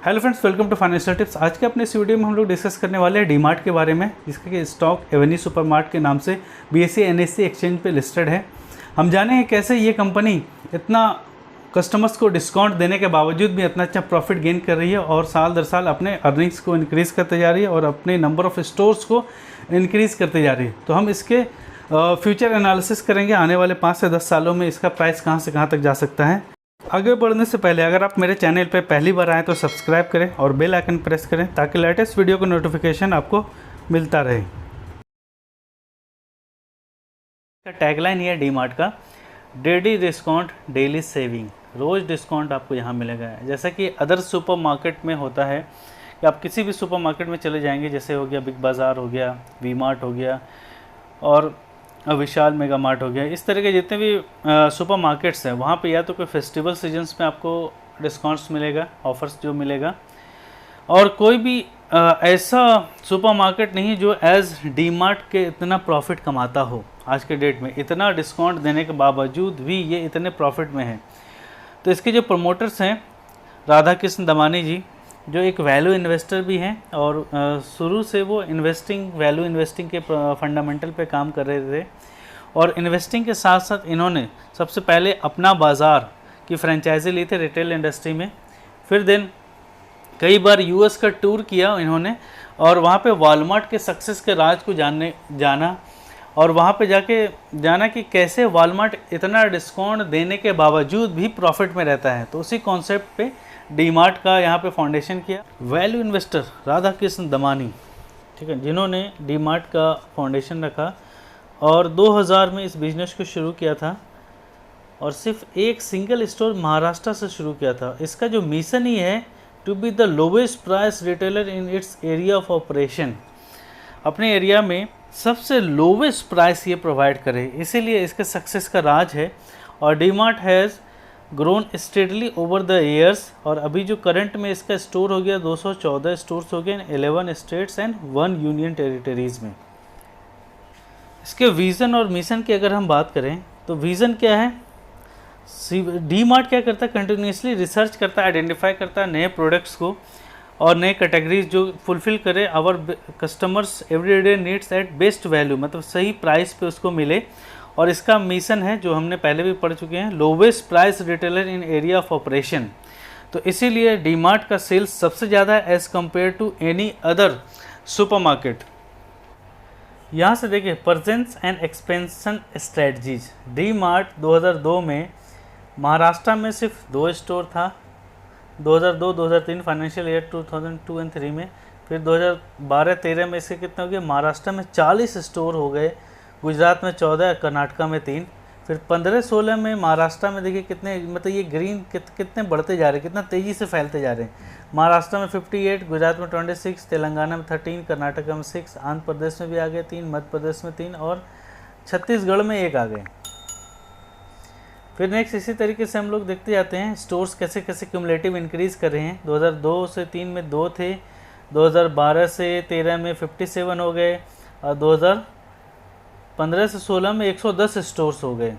Hello friends, welcome to financial tips. आज के अपने इस वीडियो में हम लोग डिस्कस करने वाले हैं डीमार्ट के बारे में, जिसका कि स्टॉक एवेन्यू सुपरमार्ट के नाम से बीएसई एनएससी एक्सचेंज पे लिस्टेड है। हम जाने हैं कैसे ये कंपनी इतना कस्टमर्स को डिस्काउंट देने के बावजूद भी इतना अच्छा प्रॉफिट गेन कर रही है और साल दर साल अपने अर्निंग्स को इंक्रीज़ करते जा रही है और अपने नंबर ऑफ़ स्टोर्स को इंक्रीज़ करते जा रही है। तो हम इसके फ्यूचर एनालिसिस करेंगे, आने वाले 5 से 10 सालों में इसका प्राइस कहाँ से कहाँ तक जा सकता है। आगे बढ़ने से पहले अगर आप मेरे चैनल पर पहली बार आएँ तो सब्सक्राइब करें और बेल आइकन प्रेस करें ताकि लेटेस्ट वीडियो का नोटिफिकेशन आपको मिलता रहे। टैगलाइन ये है डीमार्ट का, डेली डिस्काउंट डेली सेविंग। रोज़ डिस्काउंट आपको यहाँ मिलेगा। जैसा कि अदर सुपरमार्केट में होता है कि आप किसी भी सुपरमार्केट में चले जाएंगे, जैसे हो गया बिग बाज़ार हो गया, वी मार्ट हो गया और विशाल मेगा मार्ट हो गया, इस तरह के जितने भी सुपरमार्केट्स हैं वहाँ पे या तो कोई फेस्टिवल सीजन्स में आपको डिस्काउंट्स मिलेगा, ऑफर्स जो मिलेगा, और कोई भी ऐसा सुपरमार्केट नहीं जो एज डीमार्ट के इतना प्रॉफिट कमाता हो। आज के डेट में इतना डिस्काउंट देने के बावजूद भी ये इतने प्रॉफिट में है। तो इसके जो प्रमोटर्स हैं राधा कृष्ण दमानी जी, जो एक वैल्यू इन्वेस्टर भी हैं और शुरू से वो वैल्यू इन्वेस्टिंग के फंडामेंटल पे काम कर रहे थे और इन्वेस्टिंग के साथ साथ इन्होंने सबसे पहले अपना बाज़ार की फ्रेंचाइजी ली थी रिटेल इंडस्ट्री में। फिर देन कई बार यूएस का टूर किया इन्होंने और वहाँ पे वॉलमार्ट के सक्सेस के राज को जाना और वहाँ पे जाके जाना कि कैसे वॉलमार्ट इतना डिस्काउंट देने के बावजूद भी प्रॉफिट में रहता है। तो उसी कॉन्सेप्ट पे डीमार्ट का यहाँ पे फाउंडेशन किया वैल्यू इन्वेस्टर राधा कृष्ण दमानी, ठीक है, जिन्होंने डीमार्ट का फाउंडेशन रखा और 2000 में इस बिज़नेस को शुरू किया था और सिर्फ एक सिंगल स्टोर महाराष्ट्र से शुरू किया था। इसका जो मिशन ही है to be the lowest price retailer in its area of operation. अपने एरिया में सबसे लोवेस्ट प्राइस ये प्रोवाइड करे, इसीलिए इसके सक्सेस का राज है। और DMart has grown steadily over the years और अभी जो करंट में इसका स्टोर हो गया 214 स्टोर्स हो गए 11 स्टेट्स एंड 1 यूनियन टेरिटरीज़ में। इसके विज़न और मिशन की अगर हम बात करें तो विज़न क्या है, डीमार्ट क्या करता है, कंटिन्यूसली रिसर्च करता है, आइडेंटिफाई करता है नए प्रोडक्ट्स को और नए कैटेगरीज जो फुलफ़िल करे our customers everyday needs at best value, मतलब सही प्राइस पे उसको मिले। और इसका मिशन है जो हमने पहले भी पढ़ चुके हैं, lowest price retailer in area of operation. तो इसीलिए डीमार्ट का सेल्स सबसे ज़्यादा है as compare to any other supermarket. यहाँ से देखिए presence and expansion strategies. DMart 2002 में महाराष्ट्र में सिर्फ 2 स्टोर था, 2002-2003 फाइनेंशियल ईयर 2002 एंड 3 में। फिर 2012-13 में इसके कितने हो गए, महाराष्ट्र में 40 स्टोर हो गए, गुजरात में 14, कर्नाटका में 3। फिर 15-16 में महाराष्ट्र में देखिए कितने, मतलब ये ग्रीन कितने बढ़ते जा रहे हैं, कितना तेज़ी से फैलते जा रहे हैं। महाराष्ट्र में 58, गुजरात में 26, तेलंगाना में 13, कर्नाटका में 6, आंध्र प्रदेश में भी आ गए 3, मध्य प्रदेश में 3 और छत्तीसगढ़ में 1 आ गए। फिर नेक्स्ट इसी तरीके से हम लोग देखते जाते हैं स्टोर्स कैसे कैसे क्यूमुलेटिव इंक्रीज़ कर रहे हैं। 2002 से 3 में 2 थे, 2012 से 13 में 57 हो गए और 2015 से 16 में 110 स्टोर्स हो गए।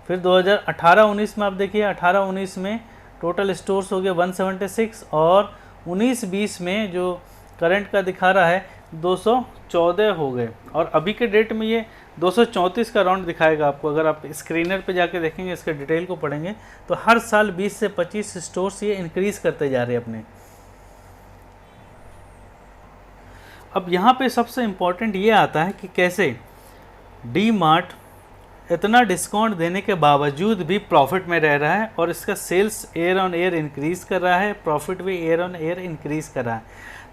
फिर 2018-19 में आप देखिए 18-19 में टोटल स्टोर्स हो गए 176 और 19-20 में जो करंट का दिखा रहा है 214 हो गए और अभी के डेट में ये 234 का राउंड दिखाएगा आपको। अगर आप स्क्रीनर पे जाके देखेंगे, इसके डिटेल को पढ़ेंगे तो हर साल 20 से 25 स्टोर्स ये इंक्रीज़ करते जा रहे हैं अपने। अब यहाँ पे सबसे इम्पॉर्टेंट ये आता है कि कैसे डीमार्ट इतना डिस्काउंट देने के बावजूद भी प्रॉफिट में रह रहा है और इसका sales year on year increase कर रहा है, प्रॉफिट भी ईयर ऑन ईयर इंक्रीज़ कर रहा है।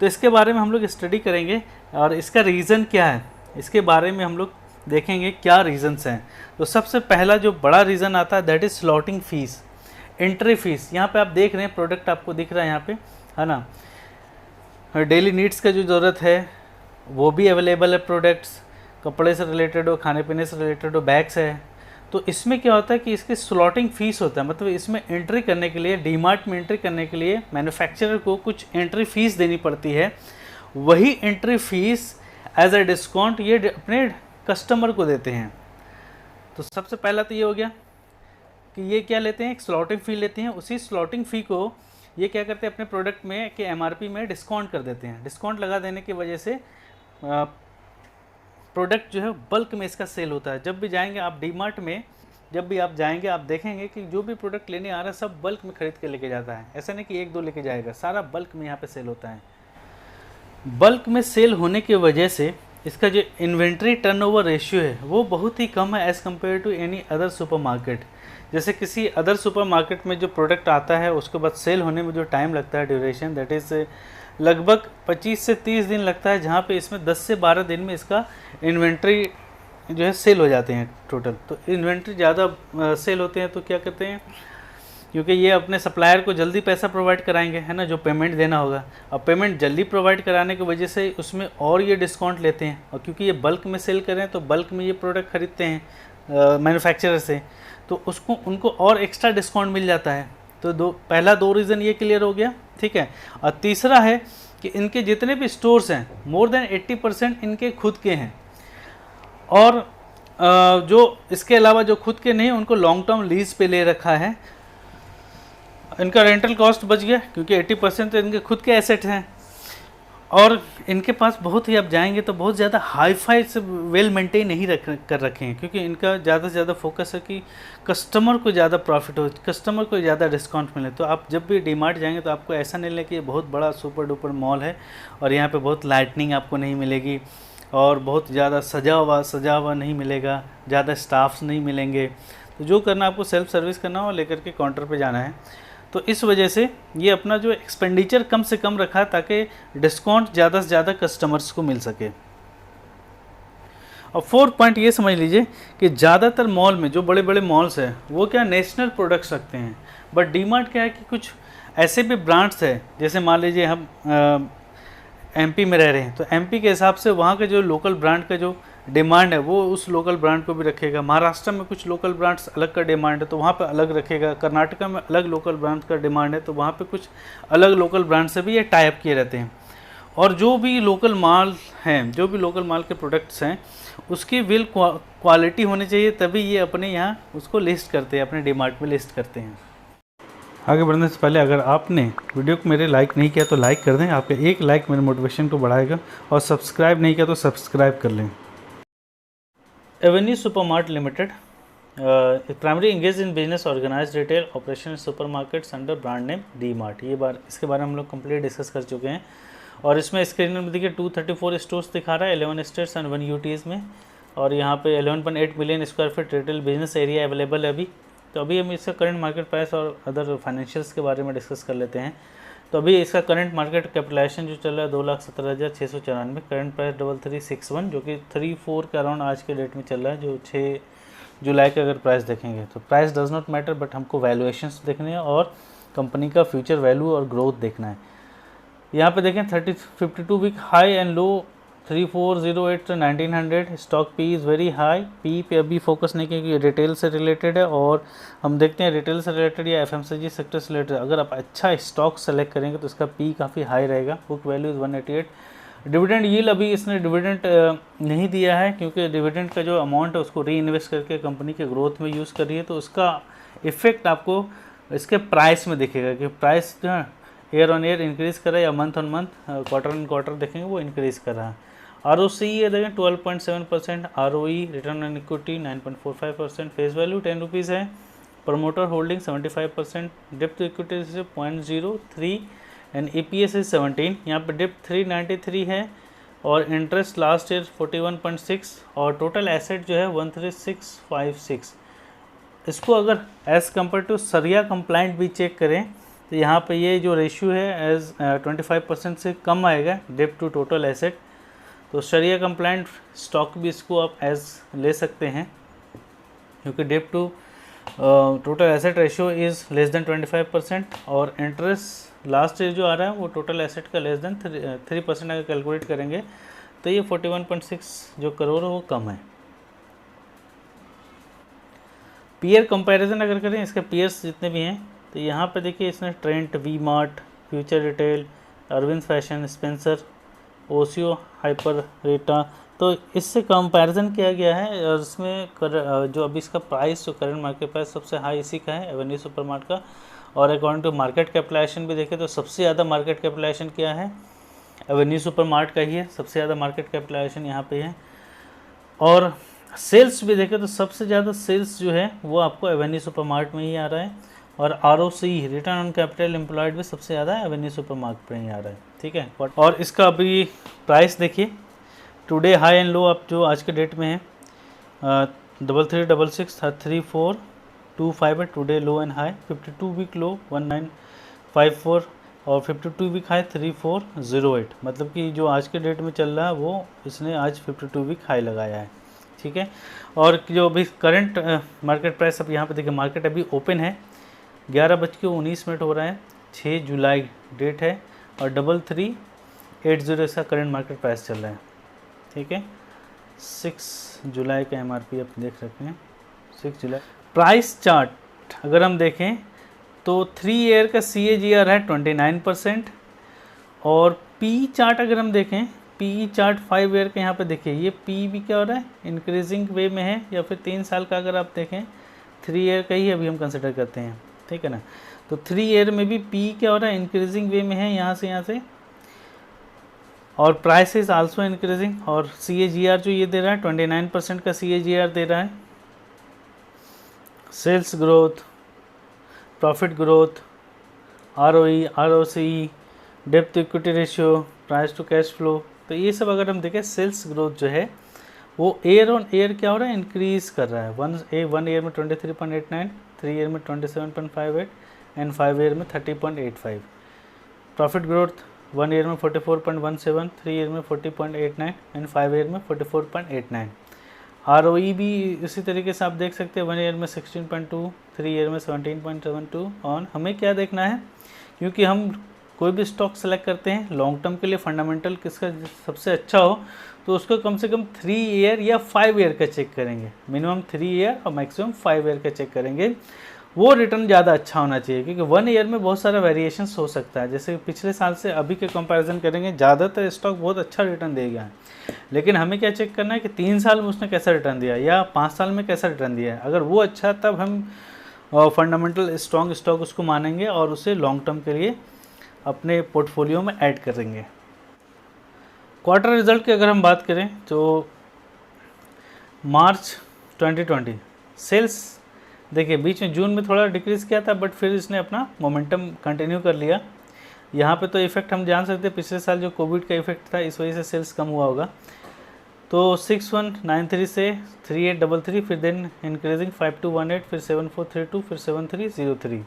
तो इसके बारे में हम लोग स्टडी करेंगे और इसका रीज़न क्या है, इसके बारे में हम लोग देखेंगे क्या रीज़न्स हैं। तो सबसे पहला जो बड़ा रीज़न आता है that is slotting fees, entry fees. यहाँ पे आप देख रहे हैं प्रोडक्ट आपको दिख रहा है यहाँ पे, है ना, डेली नीड्स का जो ज़रूरत है वो भी अवेलेबल है, प्रोडक्ट्स कपड़े से रिलेटेड हो, खाने पीने से रिलेटेड हो, बैग्स है। तो इसमें क्या होता है कि इसकी स्लॉटिंग फ़ीस होता है, मतलब इसमें एंट्री करने के लिए, डीमार्ट में एंट्री करने के लिए मैन्युफैक्चरर को कुछ एंट्री फ़ीस देनी पड़ती है। वही entry fees as a discount ये अपने कस्टमर को देते हैं। तो सबसे पहला तो ये हो गया कि ये क्या लेते हैं, एक स्लॉटिंग फ़ी लेते हैं। उसी स्लॉटिंग फ़ी को ये क्या करते हैं अपने प्रोडक्ट में कि एमआरपी में डिस्काउंट कर देते हैं। डिस्काउंट लगा देने की वजह से प्रोडक्ट जो है बल्क में इसका सेल होता है। जब भी जाएंगे आप डीमार्ट में, जब भी आप जाएंगे आप देखेंगे कि जो भी प्रोडक्ट लेने आ रहा है सब बल्क में खरीद के लेके जाता है। ऐसा नहीं कि एक दो लेके जाएगा, सारा बल्क में यहाँ पे सेल होता है। बल्क में सेल होने की वजह से इसका जो इन्वेंट्री टर्नओवर रेशियो है वो बहुत ही कम है as compare to any other supermarket. जैसे किसी अदर सुपरमार्केट में जो प्रोडक्ट आता है उसके बाद सेल होने में जो टाइम लगता है, ड्यूरेशन, दैट इज़ लगभग 25 से 30 दिन लगता है, जहाँ पे इसमें 10 से 12 दिन में इसका इन्वेंट्री जो है सेल हो जाते हैं टोटल। तो इन्वेंट्री ज़्यादा सेल होते हैं तो क्या करते हैं, क्योंकि ये अपने सप्लायर को जल्दी पैसा प्रोवाइड कराएंगे, है ना, जो पेमेंट देना होगा। अब पेमेंट जल्दी प्रोवाइड कराने की वजह से उसमें और ये डिस्काउंट लेते हैं, और क्योंकि ये बल्क में सेल करें तो बल्क में ये प्रोडक्ट खरीदते हैं मैन्युफैक्चरर से, तो उसको उनको और एक्स्ट्रा डिस्काउंट मिल जाता है। तो पहला दो रीज़न ये क्लियर हो गया, ठीक है। और तीसरा है कि इनके जितने भी स्टोर्स हैं मोर देन 80% इनके खुद के हैं, और जो इसके अलावा जो खुद के नहीं उनको लॉन्ग टर्म लीज पे ले रखा है। इनका रेंटल कॉस्ट बच गया क्योंकि 80% तो इनके खुद के एसेट हैं, और इनके पास बहुत ही, आप जाएंगे तो बहुत ज़्यादा हाई फाई से वेल मेंटेन नहीं कर रखे हैं, क्योंकि इनका ज़्यादा से ज़्यादा फोकस है कि कस्टमर को ज़्यादा प्रॉफिट हो, कस्टमर को ज़्यादा डिस्काउंट मिले। तो आप जब भी डीमार्ट जाएंगे तो आपको ऐसा नहीं लगे कि ये बहुत बड़ा सुपर डुपर मॉल है और यहाँ पे बहुत लाइटनिंग आपको नहीं मिलेगी और बहुत ज़्यादा सजा हुआ नहीं मिलेगा, ज़्यादा स्टाफ्स नहीं मिलेंगे। तो जो करना आपको सेल्फ सर्विस करना हो, लेकर के काउंटर पे जाना है। तो इस वजह से ये अपना जो एक्सपेंडिचर कम से कम रखा ताकि डिस्काउंट ज़्यादा से ज़्यादा कस्टमर्स को मिल सके। और फोर्थ पॉइंट ये समझ लीजिए कि ज़्यादातर मॉल में जो बड़े बड़े मॉल्स हैं वो क्या नेशनल प्रोडक्ट्स रखते हैं, बट डीमार्ट क्या है कि कुछ ऐसे भी ब्रांड्स हैं, जैसे मान लीजिए हम एमपी में रह रहे हैं तो एमपी के हिसाब से वहाँ के जो लोकल ब्रांड का जो डिमांड है वो उस लोकल ब्रांड को भी रखेगा। महाराष्ट्र में कुछ लोकल ब्रांड्स अलग का डिमांड है तो वहाँ पे अलग रखेगा। कर्नाटका में अलग लोकल ब्रांड का डिमांड है तो वहाँ पे कुछ अलग लोकल ब्रांड से भी ये टाई अप किए रहते हैं। और जो भी लोकल माल हैं, जो भी लोकल माल के प्रोडक्ट्स हैं उसकी विल क्वालिटी होनी चाहिए, तभी ये अपने यहाँ उसको लिस्ट करते हैं, अपने डीमार्ट में लिस्ट करते हैं। आगे बढ़ने से पहले अगर आपने वीडियो को मेरे लाइक नहीं किया तो लाइक कर दें, आपका एक लाइक मेरे मोटिवेशन को बढ़ाएगा, और सब्सक्राइब नहीं किया तो सब्सक्राइब कर लें। Avenue Supermart limited primary engage in business organised retail operation supermarkets under brand name DMart. इसके बारे में हम लोग कंप्लीट डिस्कस कर चुके हैं, और इसमें स्क्रीन में देखिए 234 स्टोर्स दिखा रहा है 11 स्टेट्स एंड 1 यूटीज़ में, और यहाँ पे 11.8 million square feet retail business area available है अभी। तो अभी हम इसका करंट मार्केट प्राइस और अदर फाइनेंशियल्स के बारे में डिस्कस कर लेते हैं। तो अभी इसका करंट मार्केट कैपिटलाइजेशन जो चल रहा है 2,17,694, करंट प्राइस 3361 जो कि 34 के अराउंड आज के डेट में चल रहा है, जो 6 जुलाई के अगर प्राइस देखेंगे तो price does not matter, but हमको वैल्यूएशंस देखने हैं और कंपनी का फ्यूचर वैल्यू और ग्रोथ देखना है। यहाँ पे देखें 52 week high and low 3408 to 1900। Stock P is very high, P पे अभी फोकस नहीं किया क्योंकि रिटेल से रिलेटेड है, और हम देखते हैं रिटेल से रिलेटेड या एफएमसीजी सेक्टर से रिलेटेड अगर आप अच्छा स्टॉक सेलेक्ट करेंगे तो इसका पी काफ़ी हाई रहेगा। Book value is 188। Dividend yield अभी इसने डिविडेंड नहीं दिया है क्योंकि डिविडेंड का जो अमाउंट है उसको री इन्वेस्ट करके कंपनी के ग्रोथ में यूज़ कर रही है, तो उसका इफेक्ट आपको इसके प्राइस में दिखेगा कि प्राइस जो है ईयर ऑन ईयर इंक्रीज़ कर रहा है या month on month, quarter on quarter देखेंगे वो इंक्रीज़ कर रहा है। ROCE ये देखें 12.7%, ROE return on equity 9.45%, face value 10 rupees है, promoter holding 75%, debt to equity से 0.03 एंड EPS इज 17। यहाँ पे डिप 393 है और इंटरेस्ट लास्ट ईयर 41.6 और टोटल एसेट जो है 13656। इसको अगर एज़ कम्पेयर टू सरिया कंप्लाइंट भी चेक करें तो यहाँ पे ये जो रेशियो है एज 25% से कम आएगा डिप टू टोटल एसेट। तो शरिया कंप्लाइंट स्टॉक भी इसको आप एज ले सकते हैं क्योंकि debt to total asset ratio is less than 25% और इंटरेस्ट लास्ट ईयर जो आ रहा है वो टोटल एसेट का लेस देन 3% अगर कैलकुलेट करेंगे तो ये 41.6 जो करोड़ है वो कम है। पीयर कंपैरिजन अगर करें इसके पीयर्स जितने भी हैं तो यहाँ पे देखिए इसने ट्रेंट, वी मार्ट, फ्यूचर रिटेल, अरविंद फैशन, स्पेंसर, ओसियो, हाइपर रेटा, तो इससे कंपैरिजन किया गया है और इसमें जो अभी इसका प्राइस जो करंट मार्केट प्राइस सबसे हाई इसी का है एवेन्यू सुपरमार्ट का, और अकॉर्डिंग टू मार्केट कैपिटलाइजेशन भी देखें तो सबसे ज़्यादा मार्केट कैपिटलाइजेशन क्या है, एवेन्यू सुपरमार्ट का ही है, सबसे ज़्यादा मार्केट कैपिटलाइजेशन यहाँ पे है। और सेल्स भी देखें तो सबसे ज़्यादा सेल्स जो है वो आपको एवेन्यू सुपरमार्ट में ही आ रहा है, और ROC return on capital employed भी सबसे ज़्यादा एवेन्यू सुपरमार्ट में ही आ रहा है, ठीक है। और इसका अभी प्राइस देखिए, टुडे हाई एंड लो आप जो आज के डेट में है 3366 3425 है today low and high, 52 week low 1954 और 52 वीक हाई 3408, मतलब कि जो आज के डेट में चल रहा है वो इसने आज 52 वीक हाई लगाया है, ठीक है। और जो अभी करंट मार्केट प्राइस अब यहाँ पे देखिए, मार्केट अभी ओपन है 11:19 हो रहा है, 6 जुलाई डेट है, और 3380 इसका करंट मार्केट प्राइस चल रहा है, ठीक है। 6 जुलाई का MRP आप देख सकते हैं, 6 जुलाई। प्राइस चार्ट अगर हम देखें तो 3 ईयर का CAGR है 29%, और PE चार्ट अगर हम देखें, PE चार्ट 5 ईयर का यहाँ पे देखिए, ये PE भी क्या हो रहा है, इंक्रीजिंग वे में है, या फिर 3 साल का अगर आप देखें 3 ईयर का ही अभी हम कंसिडर करते हैं, ठीक है ना। तो 3 ईयर में भी PE क्या हो रहा है, इंक्रीजिंग वे में है यहाँ से, और प्राइस इज आल्सो इंक्रीजिंग, और CAGR जो ये दे रहा है 29% का CAGR दे रहा है। Sales growth, profit growth, ROE, ROCE, डेप्थ equity ratio, price to cash flow, तो ये सब अगर हम देखें, सेल्स ग्रोथ जो है वो ईयर ऑन ईयर क्या हो रहा है, इंक्रीज कर रहा है। 1 ईयर में 23.89, 3 ईयर में 27.58 एंड 5 ईयर में 30.85। प्रॉफिट ग्रोथ 1 ईयर में 44.17, 3 ईयर में 40.89 एंड 5 ईयर में 44.89। ROE भी इसी तरीके से आप देख सकते हैं, 1 ईयर में 16.2, 3 ईयर में 17.72। और हमें क्या देखना है, क्योंकि हम कोई भी स्टॉक सेलेक्ट करते हैं लॉन्ग टर्म के लिए, फंडामेंटल किसका सबसे अच्छा हो तो उसको कम से कम 3 ईयर या 5 ईयर का चेक करेंगे, मिनिमम 3 ईयर और मैक्सिमम 5 ईयर का चेक करेंगे, वो रिटर्न ज़्यादा अच्छा होना चाहिए। क्योंकि 1 ईयर में बहुत सारा वेरिएशंस हो सकता है, जैसे पिछले साल से अभी के कंपैरिजन करेंगे, ज़्यादातर स्टॉक बहुत अच्छा रिटर्न दे गया है, लेकिन हमें क्या चेक करना है कि 3 साल में उसने कैसा रिटर्न दिया या 5 साल में कैसा रिटर्न दिया है। अगर वो अच्छा, तब हम फंडामेंटल स्ट्रॉन्ग स्टॉक उसको मानेंगे और उसे लॉन्ग टर्म के लिए अपने पोर्टफोलियो में ऐड करेंगे। क्वार्टर रिजल्ट की अगर हम बात करें तो मार्च 2020 सेल्स देखिए, बीच में जून में थोड़ा डिक्रीज़ किया था, बट फिर इसने अपना मोमेंटम कंटिन्यू कर लिया। यहाँ पे तो इफेक्ट हम जान सकते हैं, पिछले साल जो कोविड का इफेक्ट था, इस वजह से सेल्स कम हुआ होगा। तो 6193 से 3833, फिर देन इंक्रीजिंग 5218, फिर 7432, फिर 7303।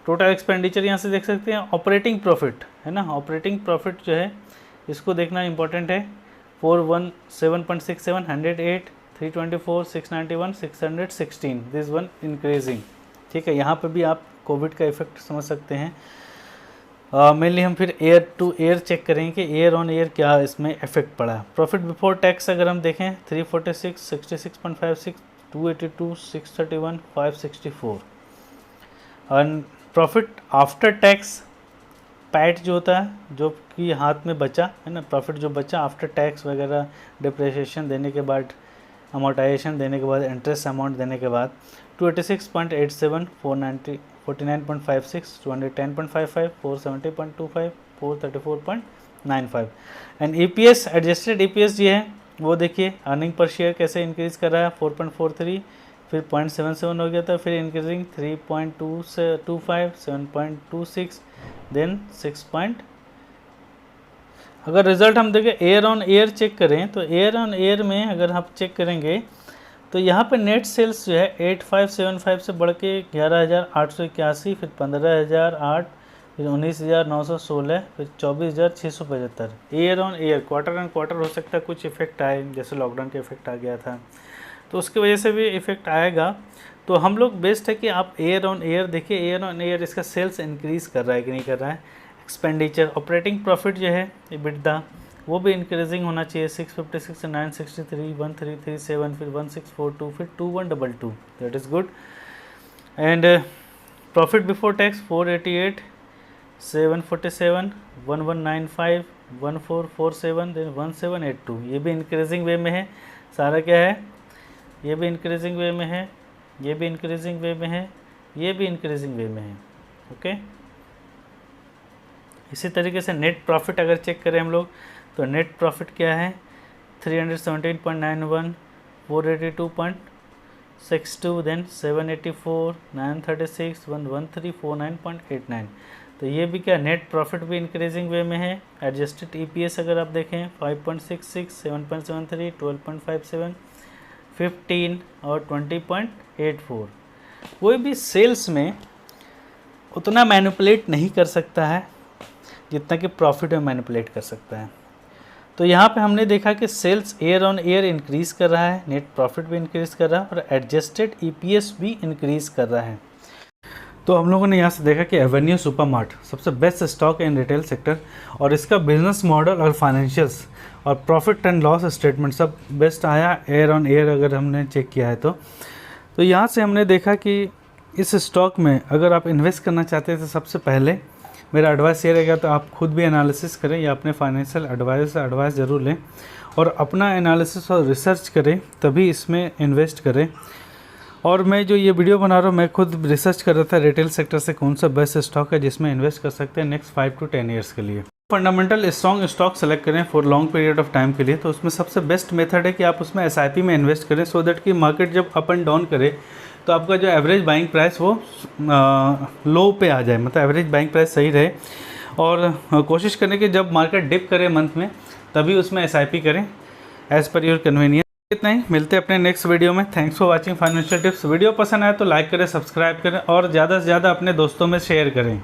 टोटल एक्सपेंडिचर यहाँ से देख सकते हैं। ऑपरेटिंग प्रॉफिट है ना, ऑपरेटिंग प्रॉफिट जो है इसको देखना इंपॉर्टेंट है। 417.67, 108, 324, 691, 616, दिस वन इंक्रीजिंग, ठीक है। यहाँ पे भी आप कोविड का इफेक्ट समझ सकते हैं। मेनली हम फिर ईयर टू ईयर चेक करेंगे कि ईयर ऑन ईयर क्या इसमें इफेक्ट पड़ा है। प्रॉफिट बिफोर टैक्स अगर हम देखें 346, 66.56, 282, 631, 564। और प्रॉफिट आफ्टर टैक्स पैट जो होता है, जो कि हाथ में बचा है ना, प्रॉफिट जो बचा आफ्टर टैक्स वगैरह, डिप्रिसिएशन देने के बाद, अमोर्टाइजेशन देने के बाद, इंटरेस्ट अमाउंट देने के बाद 286.87, 49.56, 210.55, 470.25, 434.95। एंड EPS एडजस्टेड EPS जो है वो देखिए, अर्निंग पर शेयर कैसे इंक्रीज़ कर रहा है, 4.43, फिर 0.77 हो गया था, फिर इंक्रीजिंग 3.25, 7.26, देन 6. अगर रिजल्ट हम देखें ईयर ऑन ईयर चेक करें तो ईयर ऑन ईयर में अगर हम चेक करेंगे तो यहाँ पे नेट सेल्स जो है 8575 से बढ़ के 11,881, फिर 15,008, फिर 19,916, फिर 24,675। Year on year, quarter on quarter हो सकता है कुछ इफेक्ट आए, जैसे लॉकडाउन का इफेक्ट आ गया था तो उसकी वजह से भी इफेक्ट आएगा। तो हम लोग बेस्ट है कि आप ईयर ऑन ईयर देखिए, ईयर ऑन ईयर इसका सेल्स इंक्रीज़ कर रहा है कि नहीं कर रहा है। एक्सपेंडिचर, ऑपरेटिंग प्रॉफिट जो है EBITDA, वो भी इंक्रीजिंग होना चाहिए। 656, 963, 1337, फिर 1642, फिर 2122, that is good. And profit before tax 488, 747, 1195, 1447, then 1782, ये भी इंक्रीजिंग वे में है। सारा क्या है, ये भी इंक्रीजिंग वे में है, ये भी इंक्रीजिंग वे में है, ये भी इंक्रीजिंग वे में है। ओके। इसी तरीके से नेट प्रॉफिट अगर चेक करें हम लोग तो नेट प्रॉफिट क्या है 317.91, 482.62, देन 784, 936, 11349.89। तो ये भी क्या नेट प्रॉफिट भी इंक्रीजिंग वे में है। एडजस्टेड ईपीएस अगर आप देखें 5.66, 7.73, 12.57, 15 और 20.84। कोई भी सेल्स में उतना मैनिपुलेट नहीं कर सकता है जितना कि प्रॉफिट में मैनिपुलेट कर सकता है। तो यहाँ पे हमने देखा कि sales year on year increase कर रहा है, नेट प्रॉफिट भी इंक्रीज कर रहा है और एडजस्टेड ईपीएस भी इंक्रीज कर रहा है। तो हम लोगों ने यहाँ से देखा कि एवेन्यू सुपरमार्ट सबसे बेस्ट स्टॉक है इन रिटेल सेक्टर और इसका बिजनेस मॉडल और फाइनेंशियल्स और प्रॉफिट एंड लॉस स्टेटमेंट सब बेस्ट आया ईयर ऑन ईयर अगर हमने चेक किया है तो यहाँ से हमने देखा कि इस स्टॉक में अगर आप इन्वेस्ट करना चाहते हैं तो सबसे पहले मेरा एडवाइस ये रहेगा तो आप खुद भी एनालिसिस करें या अपने फाइनेंशियल एडवाइस से एडवाइस ज़रूर लें और अपना एनालिसिस और रिसर्च करें तभी इसमें इन्वेस्ट करें। और मैं जो ये वीडियो बना रहा हूँ मैं खुद रिसर्च कर रहा था रिटेल सेक्टर से कौन सा बेस्ट स्टॉक है जिसमें इन्वेस्ट कर सकते हैं नेक्स्ट 5 to 10 ईयर्स के लिए। फंडामेंटल स्ट्रॉन्ग स्टॉक सेलेक्ट करें for long period of time के लिए तो उसमें सबसे बेस्ट मेथड है कि आप उसमें SIP में इन्वेस्ट करें सो दैट कि मार्केट जब अप एंड डाउन करे तो आपका जो एवरेज बाइंग प्राइस वो लो पे आ जाए, मतलब एवरेज बाइंग प्राइस सही रहे। और कोशिश करें कि जब मार्केट डिप करे मंथ में तभी उसमें SIP करें एज़ पर योर कन्वीनियंस। इतना ही, मिलते हैं अपने नेक्स्ट वीडियो में। Thanks for watching financial tips. Video पसंद आए तो लाइक करें, सब्सक्राइब करें और ज़्यादा से ज़्यादा अपने दोस्तों में शेयर करें।